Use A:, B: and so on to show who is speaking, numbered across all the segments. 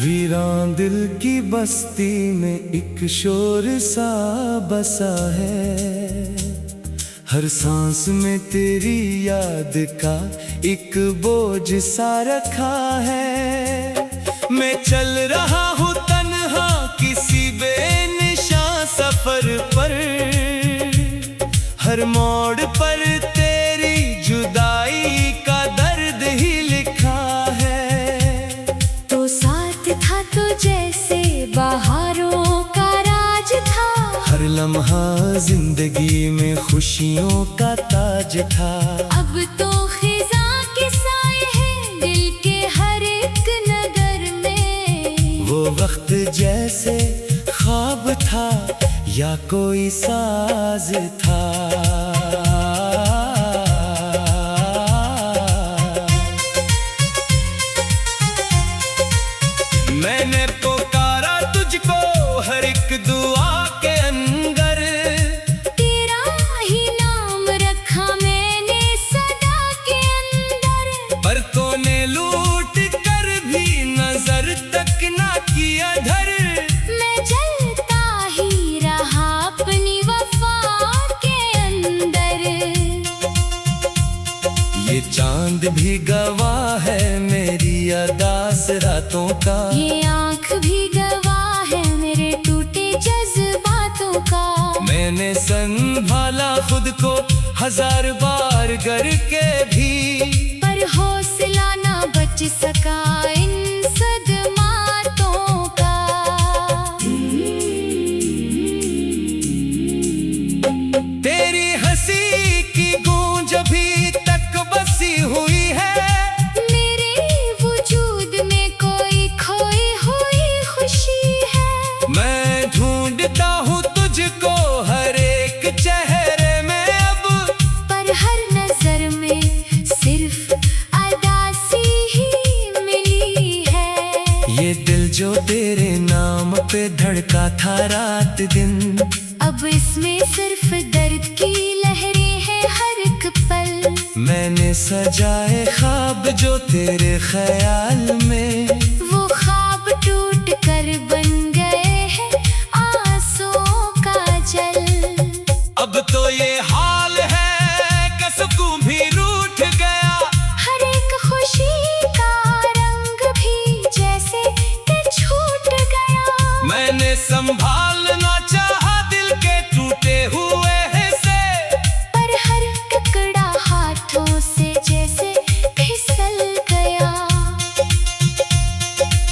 A: वीरान दिल की बस्ती में एक शोर सा बसा है। हर सांस में तेरी याद का एक बोझ सा रखा है। मैं चल रहा हूँ तन्हा किसी बेनिशान सफर पर, हर मोड़ पर तेरी जुदाई का दर्द ही लिखा है।
B: तो साथ था तो जैसे बहारों का राज था,
A: हर लम्हा जिंदगी में खुशियों का ताज था।
B: अब तो खिज़ां के साए हैं दिल के हर एक नगर में।
A: वो वक्त जैसे ख्वाब था या कोई साज था। मैंने पुकारा तुझको हर एक दुआ के अंदर,
B: तेरा ही नाम रखा मैंने सदा के अंदर।
A: पर तूने लूट कर भी नजर तक ना किया धर।
B: मैं जलता ही रहा अपनी वफा के अंदर।
A: ये चांद भी गवाह है मेरी अदास रातों का,
B: ये आँख भी गवाह है मेरे टूटे जज्बातों का।
A: मैंने संभाला खुद को हजार बार करके भी,
B: पर हौसला ना बच सका इन सदमातों का।
A: तेरी हंसी की गूंज अभी तक बसी हुई है।
B: मेरे वजूद में कोई खोई हुई खुशी है।
A: मैं ढूंढता हूँ तुझको हर एक चेहरे में अब,
B: पर हर नजर में सिर्फ अदासी ही मिली है।
A: ये दिल जो तेरे नाम पे धड़का था रात दिन,
B: अब इसमें सिर्फ दर्द की लहरें हैं हर एक पल।
A: मैंने सजाए ख्वाब जो तेरे ख्याल में,
B: वो ख्वाब टूट कर बन गए हैं आंसुओं का जल।
A: अब तो ये हाल है कि सुकून भी रूठ गया।
B: हर एक खुशी का रंग भी जैसे कि छूट गया।
A: मैंने संभालना चाहा दिल के टूटे हुए हिस्से,
B: पर हर टुकड़ा हाथों से जैसे फिसल गया।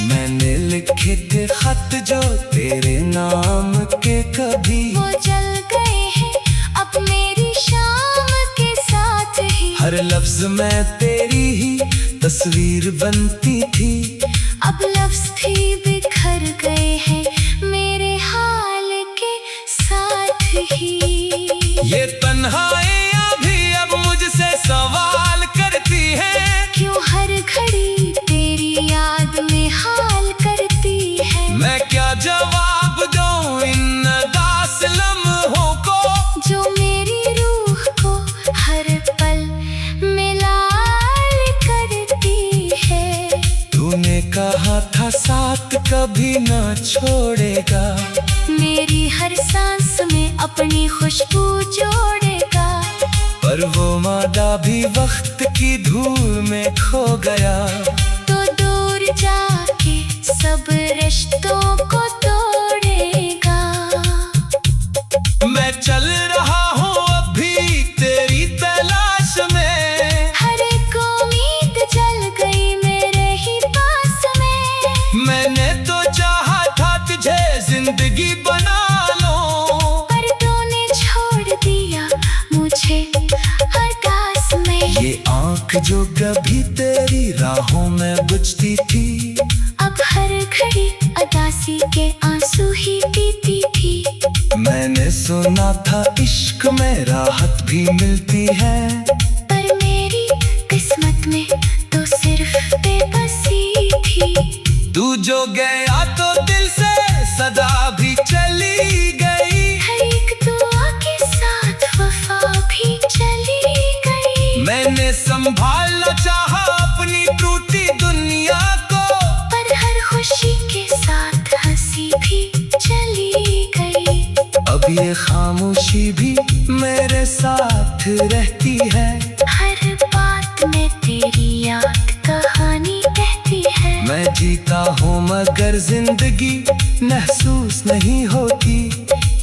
A: मैंने लिखे थे खत जो तेरे नाम के, कभी
B: वो जल गए हैं अब मेरी शाम के साथ ही।
A: हर लफ्ज में तेरी ही तस्वीर बनती थी।
B: अब लफ्ज भी बिखर गए हैं मेरे हाल के साथ ही।
A: ये तन्हाइयाँ भी अब मुझसे सवाल करती हैं,
B: क्यों हर घड़ी तेरी याद में हाल करती है।
A: मैं क्या जवाब दूं इन उदास लम्हों को,
B: जो मेरी रूह को हर पल मिलाल करती है।
A: तूने कहा था साथ कभी ना छोड़ेगा,
B: मेरी हर सांस में अपनी खुशबू जोड़ेगा।
A: पर वो वादा भी वक्त की धूल में खो गया।
B: तो दूर जाके सब रिश्तों को तोड़ेगा।
A: मैं चल रहा हूँ अभी तेरी तलाश में,
B: हर एक उम्मीद जल गई मेरे ही पास में।
A: मैंने तो चाहा था तुझे जिंदगी बना लो,
B: पर तूने छोड़ दिया मुझे अरदास में।
A: ये आँख जो कभी तेरी राहों में बुझती थी,
B: अब हर घड़ी अदासी के आंसू ही पीती थी।
A: मैंने सुना था इश्क में राहत भी मिलती है,
B: पर मेरी किस्मत में तो सिर्फ बेबसी
A: जो गया तो दिल से सदा भी चली गई,
B: हर एक दुआ के साथ वफा भी चली गई।
A: मैंने संभालना चाहा अपनी टूटी दुनिया को,
B: पर हर खुशी के साथ हंसी भी चली गई।
A: अब ये खामोशी भी मेरे साथ रहती है,
B: हर बात में तेरी याद कहानी कहती है।
A: मैं जीता हूँ मगर जिंदगी महसूस नहीं होती।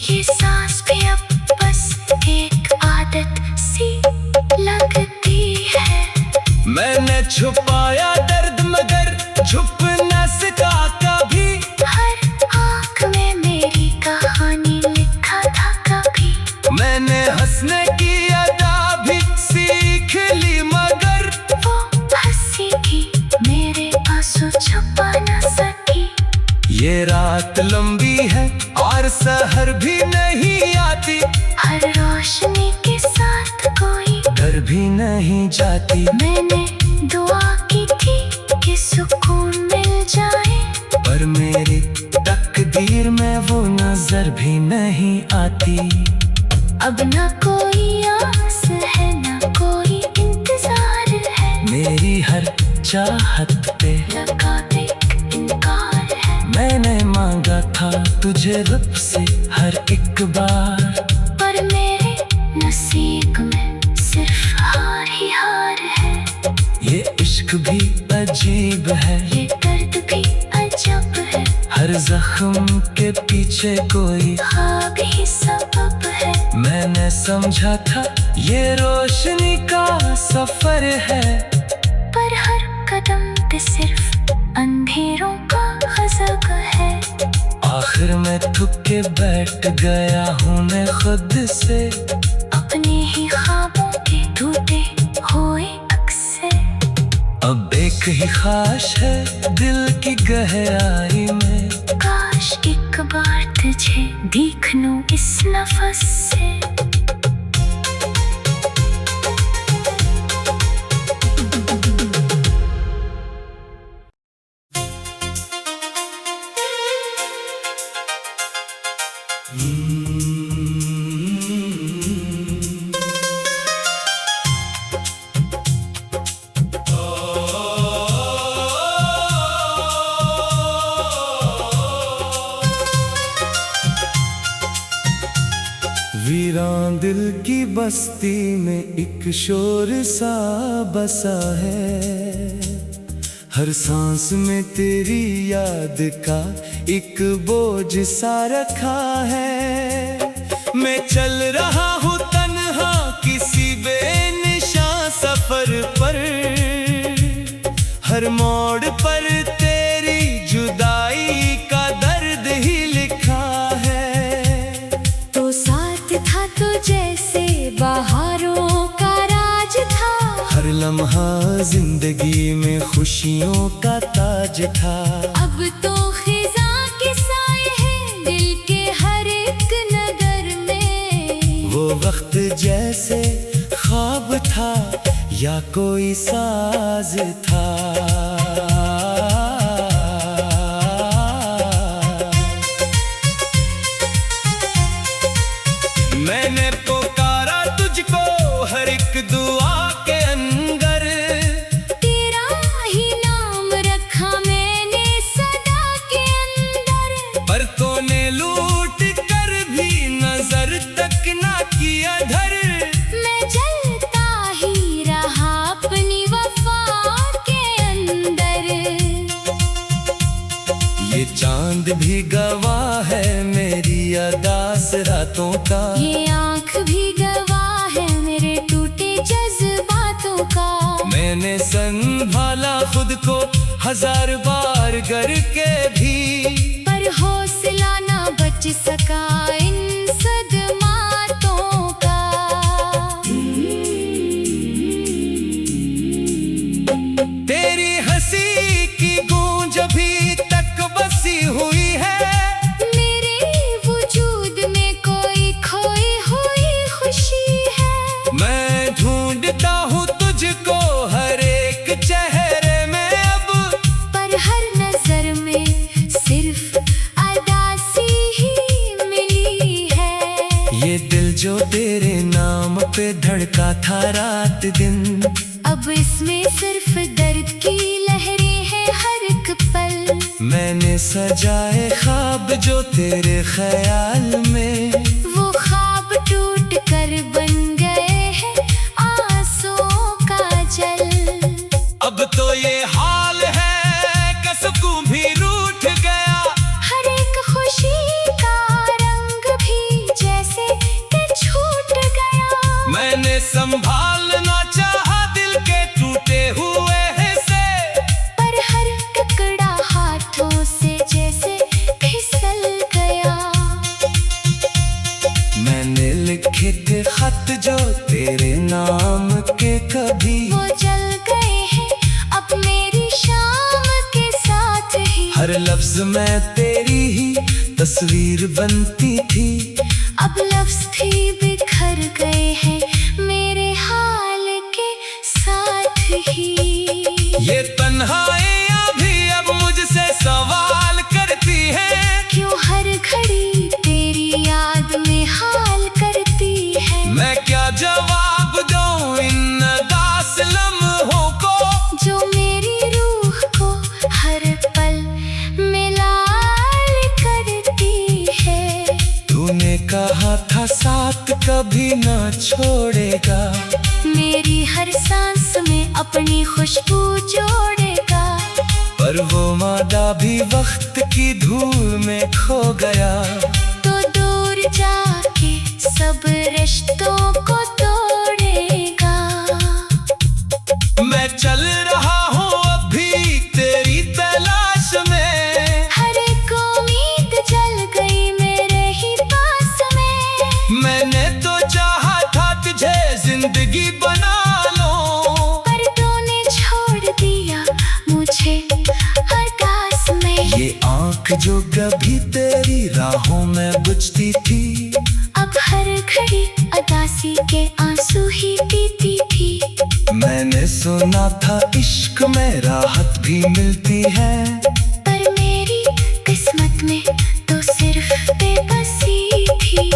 B: ये सांस भी अब बस एक आदत सी लगती है।
A: मैंने छुपाया दर्द मगर छुप न सका कभी,
B: हर आँख में मेरी कहानी लिखा था कभी।
A: मैंने हंसने की अदा भी सीख ली मगर
B: वो हंसी की मेरे आंसू छुपा न सकी।
A: ये रात लंबी है और सहर भी नहीं आती,
B: हर रोशनी के साथ कोई
A: घर भी नहीं जाती।
B: मैंने दुआ की थी कि सुकून मिल जाए,
A: पर मेरी तकदीर में वो नजर भी नहीं आती।
B: अब न कोई आस है न कोई इंतजार है,
A: मेरी हर चाहत पे
B: लगा एक इनकार है।
A: मैंने मांगा था तुझे रब से हर एक बार,
B: पर मेरे नसीब में सिर्फ हार ही हार है।
A: ये इश्क भी अजीब है,
B: ये दर्द भी अजब है,
A: हर जख्म के पीछे कोई
B: ख्वाब ही सबब है।
A: मैंने समझा था ये रोशनी का सफर है,
B: पर हर कदम पे सिर्फ अंधेरों का गजब है।
A: आखिर में थक के बैठ गया हूँ मैं खुद से,
B: अपने ही ख्वाबों के टूटे हुए अक्से।
A: अब एक ही ख्वाहिश है दिल की गहराई में,
B: काश एक बार तुझे देख लूं इस नफस से।
A: वीरान दिल की बस्ती में एक शोर सा बसा है, हर सांस में तेरी याद का एक बोझ सा रखा है। मैं चल रहा हूँ तन्हा किसी बेनिशान सफर पर, हर मोड़ पर तेरी जुदाई का दर्द ही लिखा है।
B: तो साथ था तो जैसे बहारों का राज था,
A: हर लम्हा जिंदगी में खुशियों का ताज था।
B: अब तो खिज़ां के साए हैं दिल के हर एक नगर में।
A: वो वक्त जैसे ख्वाब था या कोई साज था। मैंने पुकारा तुझको हर एक दुआ के अंदर,
B: तेरा ही नाम रखा मैंने सदा के अंदर।
A: पर तूने लूट कर भी नजर तक ना किया धर।
B: मैं जलता ही रहा अपनी वफा के अंदर।
A: ये चांद भी गवाह है मेरी अदास रातों का,
B: ये आँख भी गवाह है मेरे टूटे जज्बातों का।
A: मैंने संभाला खुद को हजार बार करके भी,
B: पर हौसला ना बच सका इन सदमातों का।
A: तेरी हंसी की गूंज अभी तक बसी हुई है,
B: मेरे वजूद में कोई खोई हुई खुशी है।
A: मैं ढूंढता हूँ तुझको हर एक चेहरे में अब,
B: पर हर नजर में
A: धड़का था रात दिन।
B: अब इसमें सिर्फ दर्द की लहरें हैं हर एक पल।
A: मैंने सजाए ख्वाब जो तेरे ख्याल में,
B: वो ख्वाब टूट कर बन गए हैं आंसुओं का जल।
A: अब तो ये हाल है कि सुकून भी रूठ गया,
B: हर एक खुशी का रंग भी जैसे कि छूट गया।
A: मैंने संभालना चाहा दिल के टूटे हुए हिस्से,
B: पर हर टुकड़ा हाथों से जैसे फिसल गया।
A: मैंने लिखे थे खत जो तेरे नाम के, कभी
B: वो जल गए हैं अब मेरी शाम के साथ ही।
A: हर लफ्ज में तेरी ही तस्वीर बनती थी।
B: अब लफ्ज भी बिखर गए हैं मेरे हाल के साथ ही।
A: ये तन्हाइयाँ भी अब मुझसे सवाल करती हैं,
B: क्यों हर घड़ी तेरी याद में हाल करती है।
A: मैं क्या जवाब दूं इन उदास लम्हों को,
B: जो मेरी रूह को हर पल मिलाल करती है।
A: तूने कहा था साथ कभी ना छोड़ेगा,
B: मेरी हर सांस में अपनी खुशबू जोड़ेगा।
A: पर वो वादा भी वक्त की धूल में खो गया।
B: तो दूर जाके सब रिश्तों को तोड़ेगा।
A: मैं चल रहा हूँ अभी तेरी तलाश में,
B: हर एक उम्मीद जल गई मेरे ही पास में।
A: मैंने तो चाहा था तुझे जिंदगी बना लो,
B: पर तूने छोड़ दिया मुझे अरदास में।
A: ये आँख जो कभी तेरी राहों में बुझती थी,
B: अब हर घड़ी अदासी के आंसू ही पीती थी।
A: मैंने सुना था इश्क में राहत भी मिलती है,
B: पर मेरी किस्मत में तो सिर्फ बेबसी थी।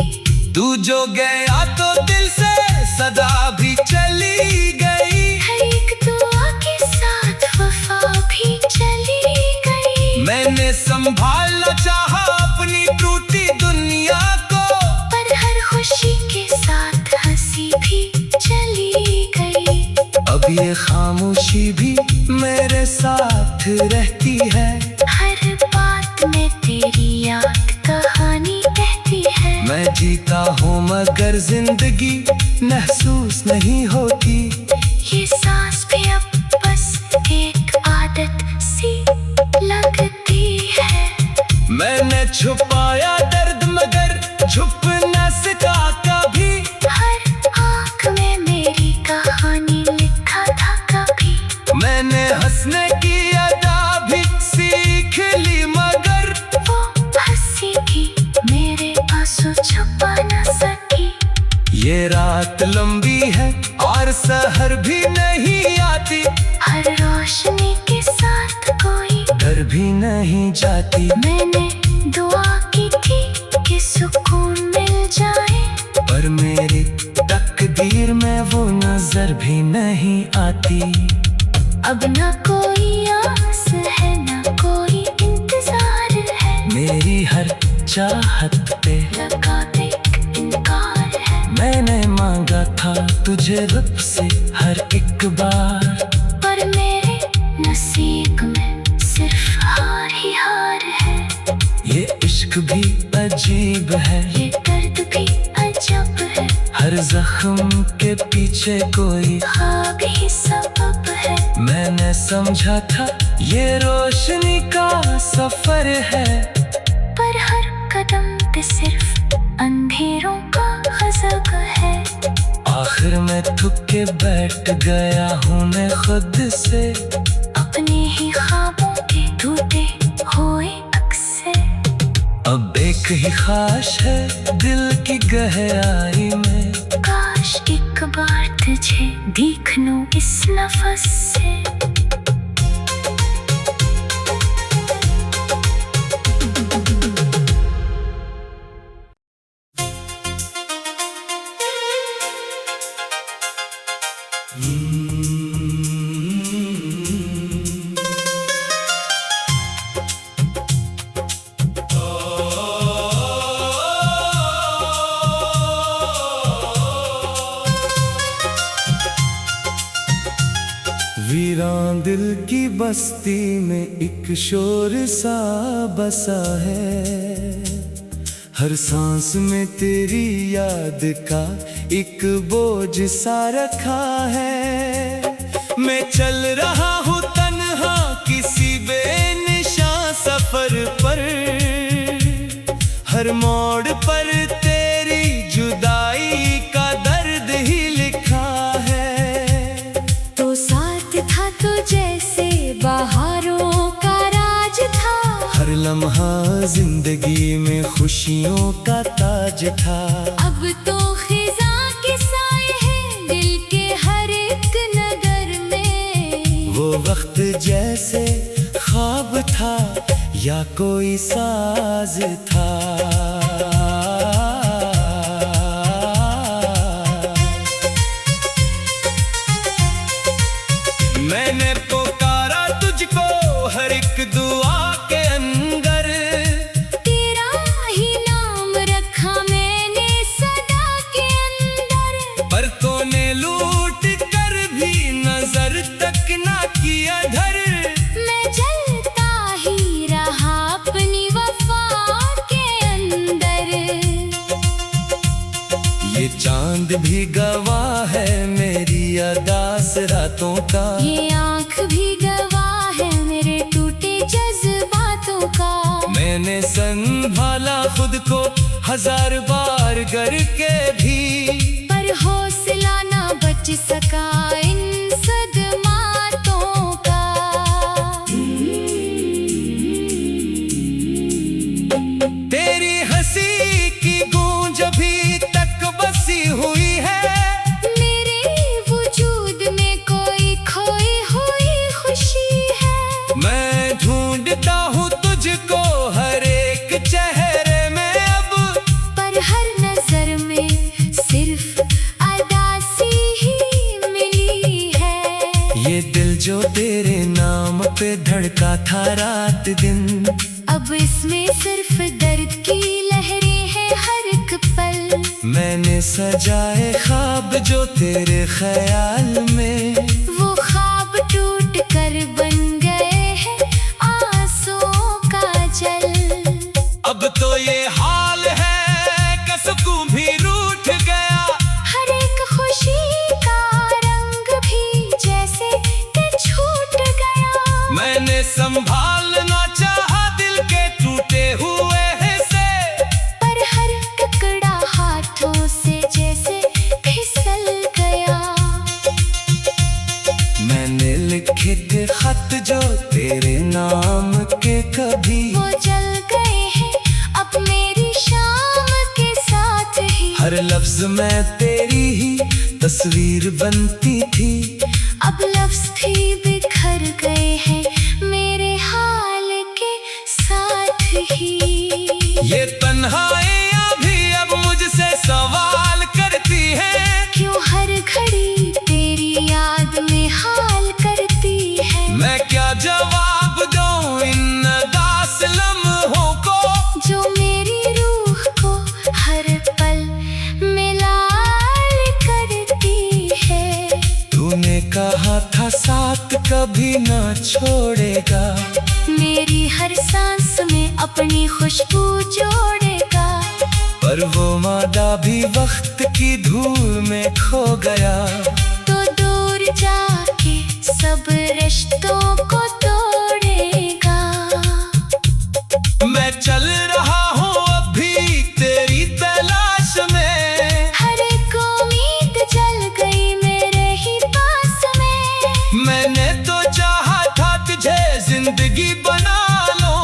A: तू जो गया तो दिल से सदा भी चली गई,
B: हर एक दुआ के साथ वफा भी चली गई।
A: मैंने संभालना चाहा अपनी टूटी दुनिया को,
B: पर हर खुशी के साथ हंसी भी चली गई।
A: अब ये खामोशी भी मेरे साथ रहती है।
B: हर बात में तेरी याद कहानी कहती है।
A: मैं जीता हूँ मगर जिंदगी महसूस नहीं होती।
B: ये सांस भी अब बस एक आदत सी लगती है।
A: मैंने छुपाया दर्द मगर छुप न सका कभी,
B: हर आँख में मेरी कहानी लिखा था कभी।
A: मैंने हंसने की अदा भी सीख ली मगर
B: वो हंसी भी मेरे आंसू छुपा न सकी।
A: ये रात लंबी है और सहर भी नहीं आती,
B: हर रोशनी के साथ कोई
A: घर भी नहीं जाती।
B: मैंने दुआ की थी कि सुकून मिल जाए,
A: पर मेरी तकदीर में वो नजर भी नहीं आती।
B: अब न कोई आस है न कोई इंतजार है।
A: मेरी हर चाहत पे
B: लगा एक इनकार है।
A: मैंने मांगा था तुझे रब से हर एक बार,
B: पर मेरे नसीब में सिर्फ हार ही हार है।
A: ये इश्क भी अजीब है,
B: ये दर्द भी अजब है।
A: हर जख्म के पीछे कोई
B: ख्वाब ही सबब है।
A: मैंने समझा था ये रोशनी का सफर है,
B: पर हर कदम पे सिर्फ अंधेरों का गजब है।
A: आखिर में थक के बैठ गया हूँ मैं खुद से,
B: अपने ही ख्वाबों के टूटे हुए अक्से।
A: अब एक ही ख्वाहिश है दिल की गहराई में,
B: काश एक बार तुझे देख लूं इस नफस से।
A: वीरान दिल की बस्ती में एक शोर सा बसा है, हर सांस में तेरी याद का एक बोझ सा रखा है। मैं चल रहा हूँ तन्हा किसी बेनिशान सफर पर, हर मोड़ पर तेरी जुदाई का दर्द ही लिखा है।
B: तो साथ था तो जैसे बहारों का राज था,
A: हर लम्हा जिंदगी में खुशियों का ताज था।
B: अब तो खिज़ां के साए हैं दिल के हर एक नगर में।
A: वो वक्त जैसे ख्वाब था या कोई साज था। मैंने पुकारा तुझको हर एक दुआ के अंदर,
B: तेरा ही नाम रखा मैंने सदा के अंदर।
A: पर तूने लूट कर भी नजर तक ना किया धर।
B: मैं जलता ही रहा अपनी वफा के अंदर।
A: ये चांद भी गवाह है मेरी अदास रातों का,
B: ये आँख भी गवाह है मेरे टूटे जज्बातों का।
A: मैंने संभाला खुद को हजार बार करके भी,
B: पर हौसला ना बच सका इन सदमातों का।
A: तेरी हंसी की गूंज अभी तक बसी हुई है,
B: मेरे वजूद में कोई खोई हुई खुशी है।
A: मैं ढूंढता हूँ तुझको हर एक चेहरे में अब,
B: पर हर नजर में सिर्फ अदासी ही मिली है।
A: ये दिल जो तेरे नाम पे धड़का था रात दिन,
B: अब इसमें सिर्फ दर्द की लहरें हैं हर एक पल।
A: मैंने सजाए ख्वाब जो तेरे ख्याल में,
B: वो ख्वाब टूट कर बन गए हैं आंसुओं का जल।
A: अब तो ये हाल है कि सुकून भी रूठ गया,
B: हर एक खुशी का रंग भी जैसे कि छूट गया।
A: मैंने संभालना चाहा दिल के टूटे हुए हिस्से,
B: पर हर टुकड़ा हाथों से जैसे फिसल गया।
A: मैंने लिखे थे खत जो तेरे नाम के कभी,
B: वो जल गए हैं अब मेरी शाम के साथ ही।
A: हर लफ्ज में तेरी ही तस्वीर बनती थी।
B: अब लफ्ज भी बिखर गए हैं मेरे हाल के साथ ही।
A: ये तन्हाइयाँ भी अब मुझसे सवाल करती हैं,
B: क्यों हर घड़ी तेरी याद में हाल करती है।
A: मैं क्या जवाब दूं इन उदास लम्हों को,
B: जो मेरी रूह को हर पल मिलाल करती है।
A: तूने कहा था साथ कभी ना छोड़ेगा,
B: मेरी हर सांस में अपनी खुशबू जोड़ेगा।
A: पर वो वादा भी वक्त की धूल में खो गया।
B: तो दूर जाके सब रिश्तों को तोड़ेगा।
A: मैं चल रहा हूँ अभी तेरी तलाश में,
B: हर एक उम्मीद जल गई मेरे ही पास में।
A: मैंने तो चाहा था तुझे जिंदगी बना लो,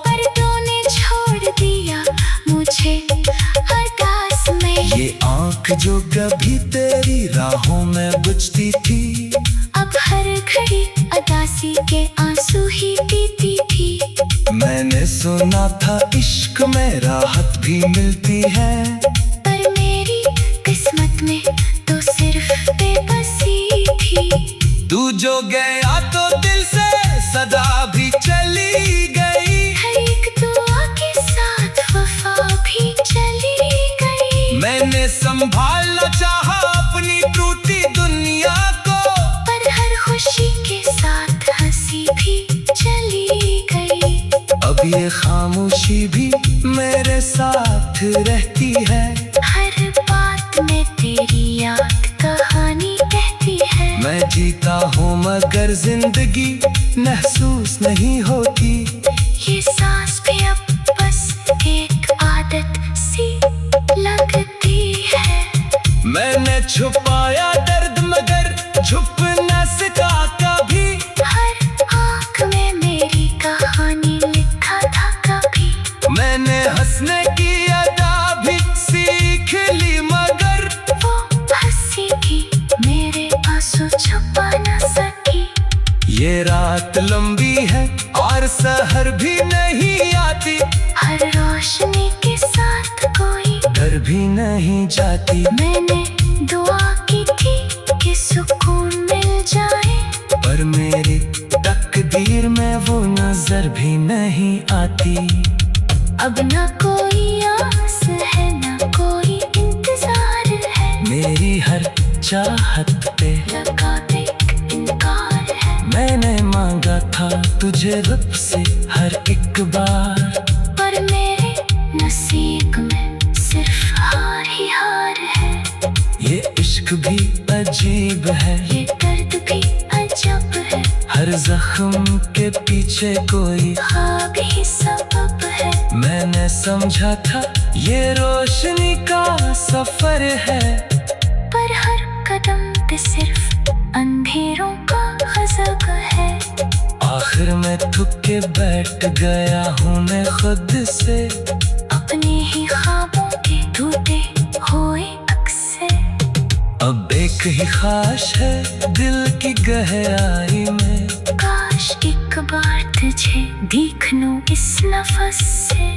B: पर तूने छोड़ दिया मुझे अरदास में।
A: ये आँख जो कभी तेरी राहों में बुझती थी,
B: अब हर घड़ी अदासी के आंसू ही पीती थी।
A: मैंने सुना था इश्क में राहत भी मिलती है,
B: पर मेरी किस्मत में तो सिर्फ बेबसी
A: तू जो गया तो दिल से सदा भी चली गई,
B: हर एक दुआ के साथ वफा भी चली गई।
A: मैंने संभालना चाहा अपनी टूटी दुनिया को,
B: पर हर खुशी के साथ हंसी भी चली गई।
A: अब ये खामोशी भी मेरे साथ रहती है,
B: हर बात में तेरी याद कहानी कहती है।
A: मैं जीता हूँ मगर जिंदगी महसूस नहीं होती,
B: ये सांस भी अब बस एक आदत सी लगती है।
A: मैंने छुपाया दर्द मगर छुप न सका कभी,
B: हर आँख में मेरी कहानी लिखा था कभी।
A: मैंने हंसने की अदा भी सीख ली मगर
B: वो हंसी भी मेरे आंसू छुपा न सकी।
A: ये रात लंबी है और सहर भी नहीं आती,
B: हर रोशनी के साथ कोई
A: घर भी नहीं जाती।
B: मैंने दुआ की थी कि सुकून मिल जाए,
A: पर मेरी तकदीर में वो नजर भी नहीं आती।
B: अब न कोई आस है न कोई इंतजार है,
A: मेरी हर चाहत पे
B: लगा एक इनकार है।
A: मैंने मांगा था तुझे रब से हर एक बार,
B: पर मेरे नसीब में सिर्फ हार ही हार है।
A: ये इश्क भी अजीब है,
B: ये दर्द भी अजब है,
A: हर जख्म के पीछे कोई
B: ख्वाब ही सबब है।
A: मैंने समझा था ये रोशनी का सफर है,
B: पर हर कदम पे सिर्फ अंधेरों का गजब है।
A: आखिर में थक के बैठ गया हूँ मैं खुद से,
B: अपने ही ख्वाबों के टूटे हुए अक्से।
A: अब एक ही ख्वाहिश है दिल की गहराई में,
B: काश एक बार तुझे देख लूं इस नफस से।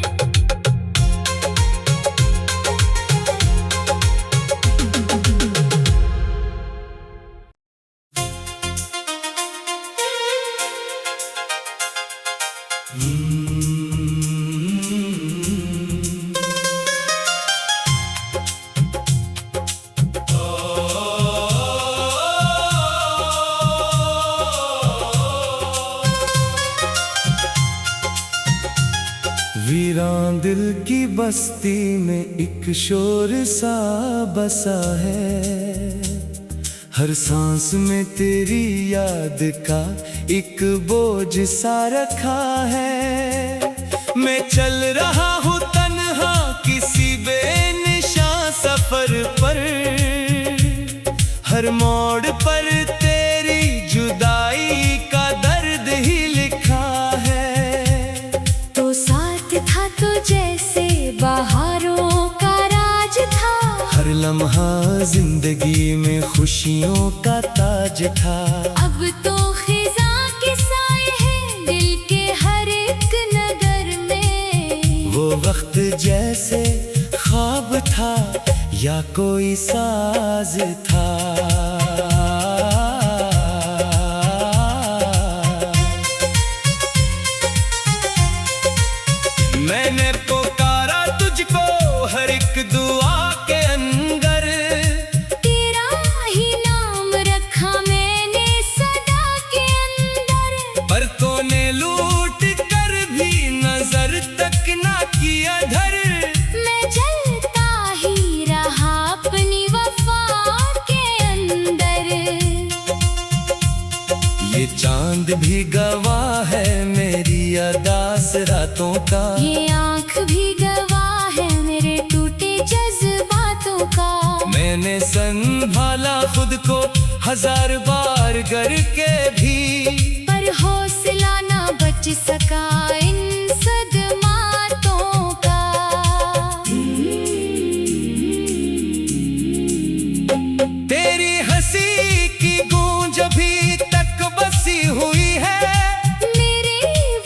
A: वीरान दिल की बस्ती में एक शोर सा बसा है, हर सांस में तेरी याद का एक बोझ सा रखा है। मैं चल रहा हूँ तन्हा किसी बेनिशान सफर पर, हर मोड़ पर तेरी जुदाई का दर्द ही लिखा है।
B: तो साथ था तो जैसे बहारों का राज था,
A: हर लम्हा जिंदगी में खुशियों का ताज था।
B: अब तो खिज़ां के साए हैं दिल के हर एक नगर में।
A: वो वक्त जैसे ख्वाब था या कोई साज था। मैंने पुकारा तुझको हर एक दुआ के अंदर,
B: तेरा ही नाम रखा मैंने सदा के अंदर।
A: पर तूने लूट कर भी नजर तक ना किया धर।
B: मैं जलता ही रहा अपनी वफा के अंदर।
A: ये चांद भी गवाह है मेरी अदास रातों का,
B: ये आँख भी गवाह है मेरे टूटे जज्बातों का।
A: मैंने संभाला खुद को हजार बार करके भी,
B: पर हौसला ना बच सका इन सदमातों का।
A: तेरी हंसी की गूंज अभी तक बसी हुई है,
B: मेरे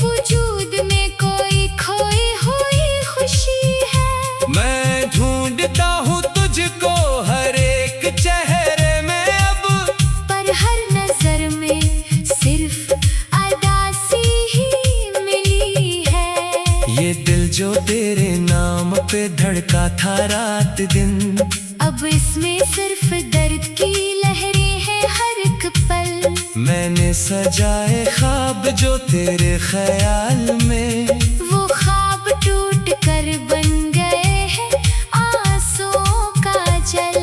B: वजूद में कोई खोई हुई खुशी है।
A: मैं ढूंढता हूँ तुझको हर एक चेहरे में अब,
B: पर हर नजर में
A: था रात दिन।
B: अब इसमें सिर्फ दर्द की लहरें हैं हर एक पल।
A: मैंने सजाए ख्वाब जो तेरे ख्याल में,
B: वो ख्वाब टूट कर बन गए हैं आंसुओं का जल।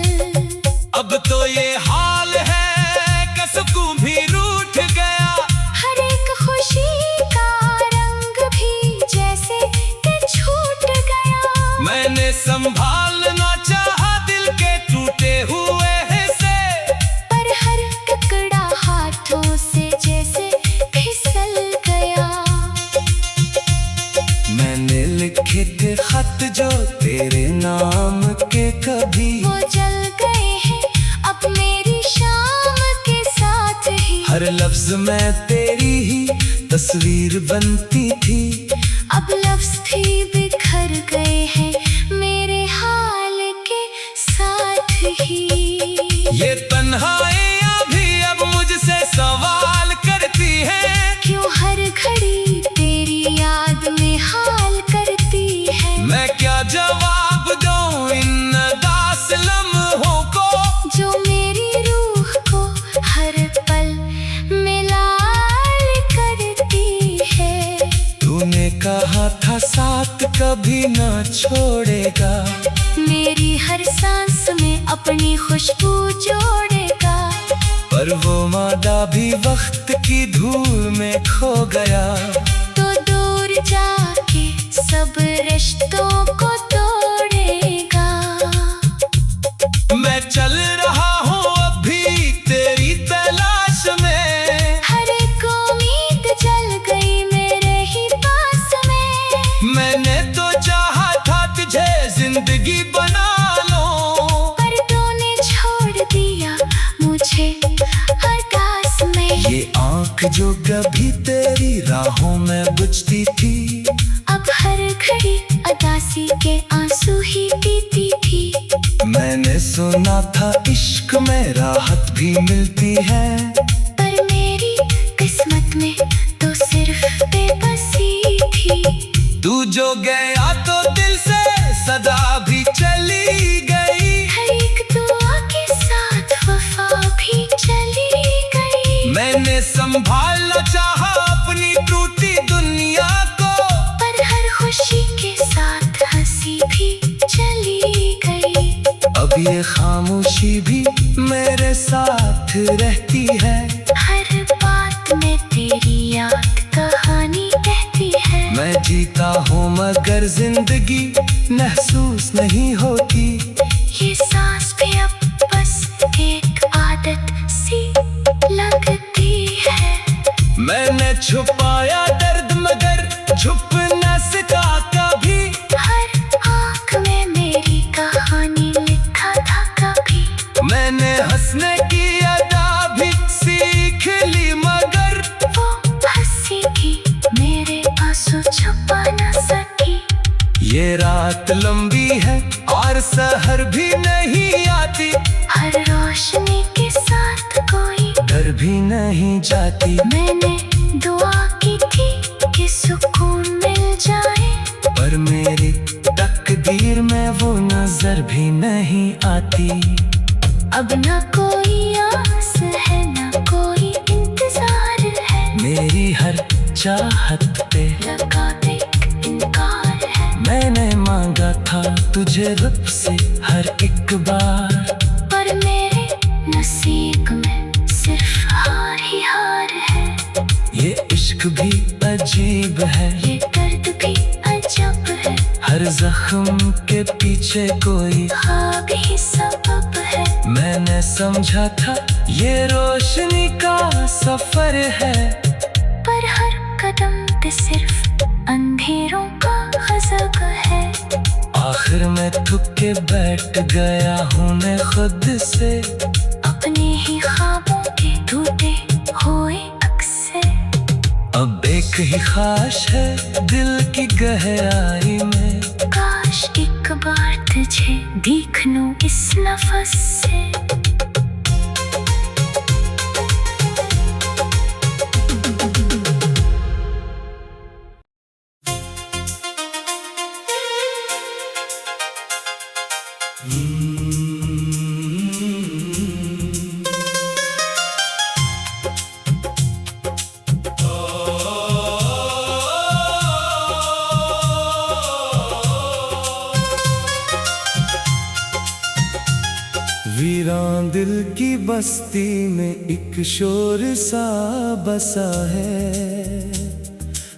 A: अब तो ये हाल है कि सुकून भी रूठ गया,
B: हर एक खुशी का रंग भी जैसे कि छूट गया।
A: मैंने संभालना चाहा दिल के टूटे हुए हिस्से,
B: पर हर टुकड़ा हाथों से जैसे फिसल गया।
A: मैंने लिखे थे खत जो तेरे नाम के, कभी
B: वो जल गए हैं अब मेरी शाम के साथ ही।
A: हर लफ्ज में तेरी ही तस्वीर बनती थी।
B: अब लफ्ज भी बिखर गए हैं मेरे हाल के साथ ही।
A: ये तन्हाइयाँ भी अब मुझसे सवाल करती है,
B: क्यों हर घड़ी तेरी याद में हाल करती है।
A: मैं क्या जवाब दूं इन उदास लम्हों को,
B: जो मेरी रूह को हर पल मिलाल करती है।
A: तूने कहा था साथ कभी ना छोड़ेगा,
B: मेरी हर सांस में अपनी खुशबू जोड़ेगा।
A: पर वो वादा भी वक्त की धूल में खो गया।
B: तो दूर जाके सब रिश्तों को तोड़ेगा।
A: मैं चल रहा हूँ अभी तेरी तलाश में,
B: हर एक उम्मीद जल गई मेरे ही पास में।
A: मैंने तो चाहा था तुझे जिंदगी बना लो,
B: पर तूने छोड़ दिया मुझे अरदास में।
A: ये आँख जो कभी तेरी राहों में बुझती थी,
B: अब हर घड़ी उदासी के आंसू ही पीती थी।
A: मैंने सुना था इश्क में राहत भी मिलती है,
B: पर मेरी किस्मत में तो सिर्फ बेबसी थी।
A: तू जो गया तो दिल से सदा भी चली गई,
B: हर एक दुआ के साथ वफा भी चली गई।
A: मैंने संभालना चाहा अपनी टूटी दुनिया को,
B: पर हर खुशी के साथ हंसी भी चली गई।
A: अब ये खामोशी भी मेरे साथ रहती है।
B: हर बात में तेरी याद कहानी कहती है।
A: मैं जीता हूँ मगर जिंदगी महसूस नहीं होती।
B: ये सांस भी अब बस एक आदत सी लगती है।
A: मैंने छुपाया दर्द मगर छुप न सका कभी,
B: हर आँख में मेरी कहानी लिखा था कभी।
A: मैंने हंसने की अदा भी सीख ली मगर
B: वो हंसी भी मेरे आंसू छुपा न सकी।
A: ये रात लंबी है और सहर भी नहीं आती,
B: हर रोशनी के साथ कोई
A: डर भी नहीं जाती।
B: मैंने दुआ की थी कि सुकून मिल जाए,
A: पर मेरी तकदीर में वो नजर भी नहीं आती।
B: अब न कोई आस है न कोई इंतजार है।
A: मेरी हर चाहत पे
B: लगा एक इनकार है।
A: मैंने मांगा था तुझे रब से हर एक बार,
B: पर मेरे नसीब में सिर्फ हार ही हार है।
A: ये इश्क भी अजीब है,
B: ये दर्द भी अजब है।
A: हर जख्म के पीछे कोई
B: ख्वाब ही सबब है।
A: मैंने समझा था ये रोशनी का सफर है,
B: पर हर कदम पे सिर्फ अंधेरों का गजब है।
A: आखिर में थक के बैठ गया हूँ मैं खुद से,
B: अपने ही ख्वाबों के टूटे हुए अक्से।
A: अब एक ही ख्वाहिश है दिल की गहराई में,
B: काश एक बार तुझे देख लूं इस नफस से।
A: बस्ती में एक शोर सा बसा है,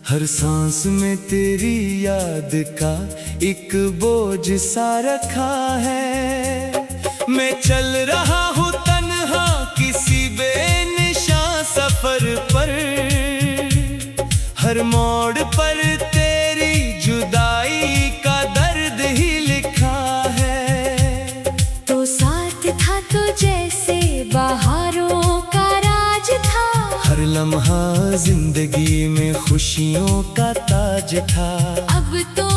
A: हर सांस में तेरी याद का एक बोझ सा रखा है। मैं चल रहा हूँ तन्हा किसी बेनिशान सफर पर, हर मोड़ पर तेरी जुदाई का दर्द ही लिखा है।
B: तो साथ था तो जैसे बहारों का राज था,
A: हर लम्हा जिंदगी में खुशियों का ताज था।
B: अब तो